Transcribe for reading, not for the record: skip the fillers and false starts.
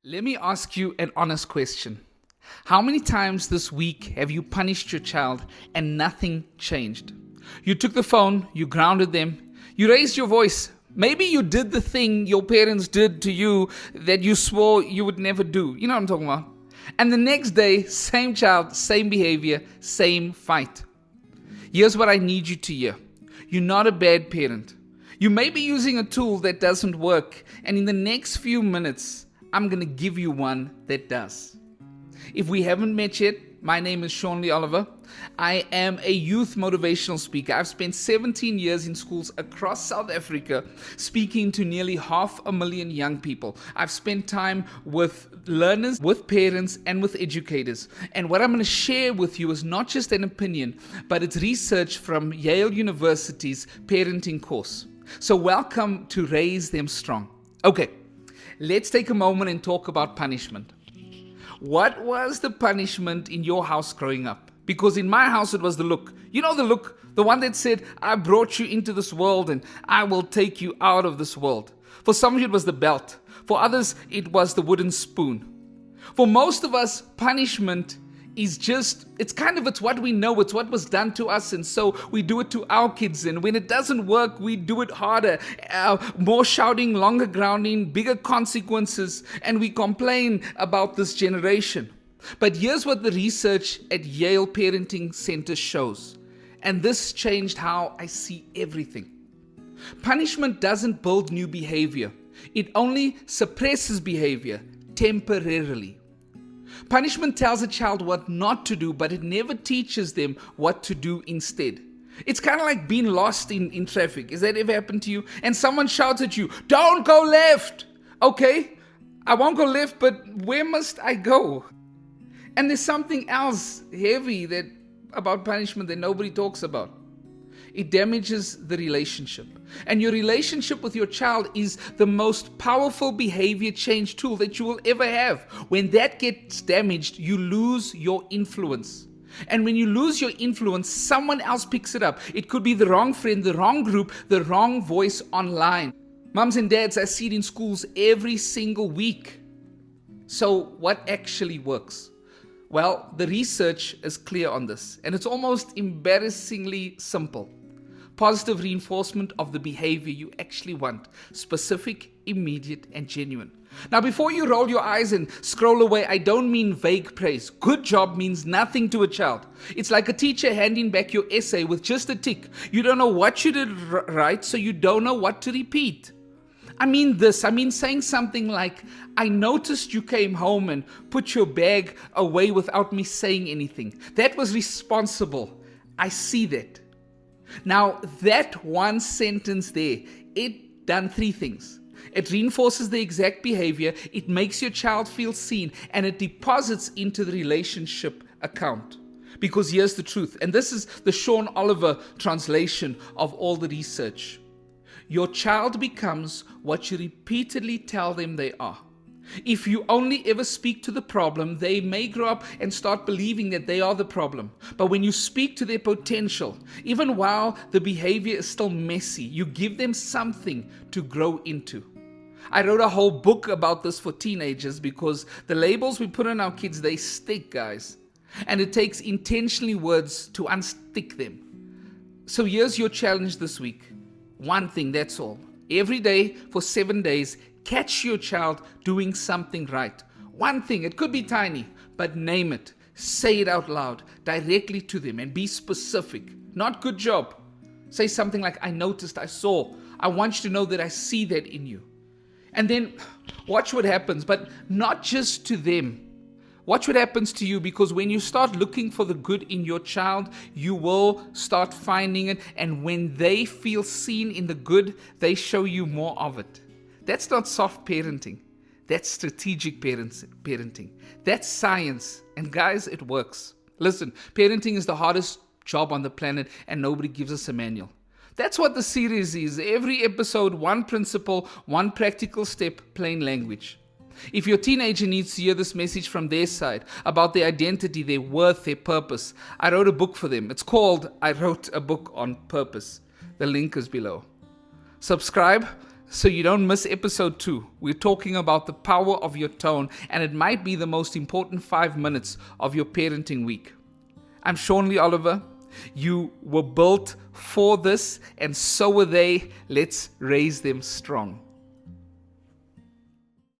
Let me ask you an honest question. How many times this week have you punished your child and nothing changed? You took the phone, you grounded them, you raised your voice. Maybe you did the thing your parents did to you that you swore you would never do. You know what I'm talking about? And the next day, same child, same behavior, same fight. Here's what I need you to hear. You're not a bad parent. You may be using a tool that doesn't work, and in the next few minutes, I'm going to give you one that does. If we haven't met yet, my name is Shaun Oliver. I am a youth motivational speaker. I've spent 17 years in schools across South Africa speaking to nearly 500,000 young people. I've spent time with learners, with parents, and with educators. And what I'm going to share with you is not just an opinion, but it's research from Yale University's parenting course. So welcome to Raise Them Strong. Okay, let's take a moment and talk about punishment. What was the punishment in your house growing up? Because in my house, it was the look. You know the look? The one that said, I brought you into this world and I will take you out of this world. For some of you, it was the belt. For others, it was the wooden spoon. For most of us, punishment is just, it's what we know, it's what was done to us, and so we do it to our kids, and when it doesn't work, we do it harder, more shouting, longer grounding, bigger consequences, and we complain about this generation. But here's what the research at Yale Parenting Center shows, and this changed how I see everything. Punishment doesn't build new behavior, it only suppresses behavior temporarily. Punishment tells a child what not to do, but it never teaches them what to do instead. It's kind of like being lost in traffic. Has that ever happened to you? And someone shouts at you, don't go left. Okay, I won't go left, but where must I go? And there's something else heavy about punishment that nobody talks about. It damages the relationship. And your relationship with your child is the most powerful behavior change tool that you will ever have. When that gets damaged, you lose your influence. And when you lose your influence, someone else picks it up. It could be the wrong friend, the wrong group, the wrong voice online. Moms and dads, I see it in schools every single week. So what actually works? Well, the research is clear on this, and it's almost embarrassingly simple. Positive reinforcement of the behavior you actually want. Specific, immediate, and genuine. Now, before you roll your eyes and scroll away, I don't mean vague praise. Good job means nothing to a child. It's like a teacher handing back your essay with just a tick. You don't know what you did right, so you don't know what to repeat. I mean saying something like, I noticed you came home and put your bag away without me saying anything. That was responsible. I see that. Now, that one sentence there, it done three things. It reinforces the exact behavior, it makes your child feel seen, and it deposits into the relationship account. Because here's the truth, and this is the Shaun Oliver translation of all the research. Your child becomes what you repeatedly tell them they are. If you only ever speak to the problem, they may grow up and start believing that they are the problem. But when you speak to their potential, even while the behavior is still messy, you give them something to grow into. I wrote a whole book about this for teenagers because the labels we put on our kids, they stick, guys. And it takes intentionally words to unstick them. So here's your challenge this week. One thing, that's all. Every day for 7 days, catch your child doing something right. One thing, it could be tiny, but name it. Say it out loud, directly to them, and be specific. Not good job. Say something like, I noticed, I saw. I want you to know that I see that in you. And then watch what happens, but not just to them. Watch what happens to you, because when you start looking for the good in your child, you will start finding it. And when they feel seen in the good, they show you more of it. That's not soft parenting. That's strategic parenting. That's science. And guys, it works. Listen, parenting is the hardest job on the planet, and nobody gives us a manual. That's what the series is. Every episode, one principle, one practical step, plain language. If your teenager needs to hear this message from their side about their identity, their worth, their purpose, I wrote a book for them. It's called I Wrote a Book on Purpose. The link is below. Subscribe So you don't miss episode 2. We're talking about the power of your tone, and it might be the most important 5 minutes of your parenting week. I'm Shaun Lee Oliver. You were built for this, and so were they. Let's raise them strong.